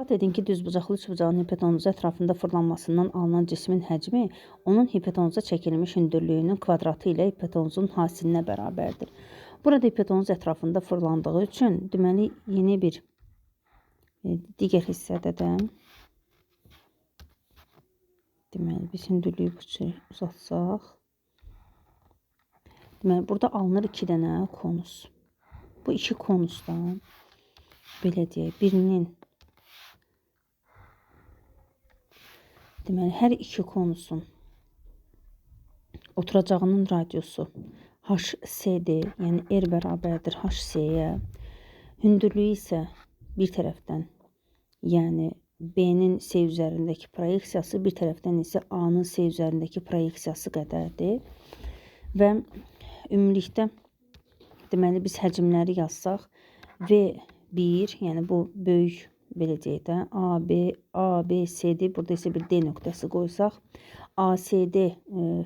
İspat edin ki, düzbucaqlı üçbucağın hipotenuzu ətrafında fırlanmasından alınan cismin həcmi onun hipotenuza çəkilmiş hündürlüyünün kvadratı ilə hipotenuzun hasilinə bərabərdir. Burada hipotenuz ətrafında fırlandığı üçün deməli yeni bir digər hissədə də deməli biz hündürlüyü uzatsaq. Deməli burada alınır 2 dənə konus. Bu 2 konusdan belə deyək, birinin deməli hər 2 konusun oturacağının radiusu HC-dir, yəni R bərabərdir HC-yə. Hündürlüyü isə bir tərəfdən, yəni B-nin C üzərindəki proyeksiyası, bir tərəfdən isə A-nın C üzərindəki proyeksiyası qədərdir. Və ümumilikdə deməli biz həcmləri yazsaq, V1, yəni bu böyük belə deyək də, ABCD, burada isə bir D nöqtəsi qoysaq, ACD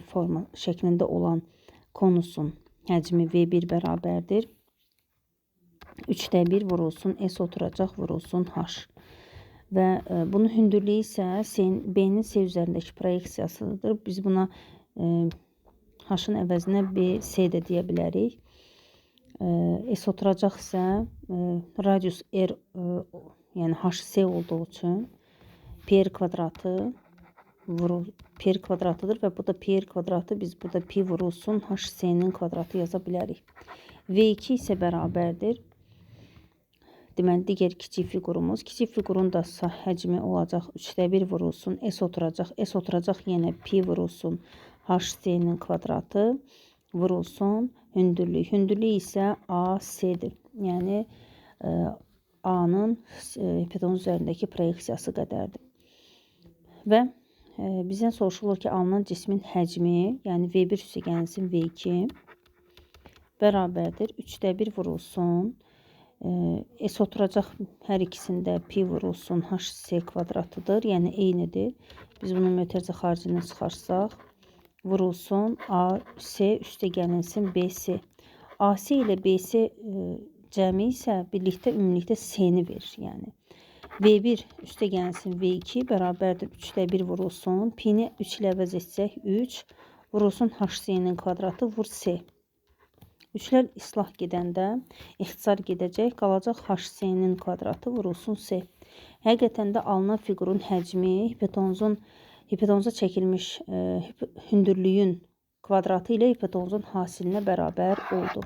forma şəklində olan konusun həcmi V1 bərabərdir 3/1 vurulsun S oturacaq vurulsun H. Və bunun hündürlüyü isə B-nin C üzərindəki proyeksiyasıdır. Biz buna H-ın əvəzinə BC də deyə bilərik. S oturacaq isə radius R, yəni HC olduğu üçün PR kvadratı PR kvadratıdır və bu da PR kvadratı, biz burada pi vurulsun HC-nin kvadratı yaza bilərik. V2 isə bərabərdir. Deməli digər kiçik fiqurumuz. Kiçik fiqurun da həcmi olacaq 3/1 vurulsun S oturacaq yenə pi vurulsun HC-nin kvadratı vurulsun hündürlük. Hündürlük isə AC-dir. Yəni A-nın hipotenuz üzərindəki proyeksiyası qədərdir. Və bizdən soruşulur ki, alınan cismin həcmi, yəni V1 üstəgəlsin V2 bərabərdir 3/1 vurulsun S oturacaq hər ikisində pi vurulsun HC kvadratıdır, yəni eynidir. Biz bunu mötərizə xaricində çıxarsaq, vurulsun AC üstəgəlinsin BC. AC ilə BC cəmi isə birlikdə ümumilikdə C-ni verir, yəni. V1 üstəgəlsin V2 bərabərdir 3/1 vurulsun. Pi-ni 3 ilə əvəz etsək 3 vurulsun HC-nin kvadratı vur C. 3-lər islah gedəndə ixtisar gedəcək, qalacaq HC-nin kvadratı vurulsun C. Həqiqətən də alınan fiqurun həcmi hipotenuza çəkilmiş hündürlüyün kvadratı ilə hipotenuzun hasilinə bərabər oldu.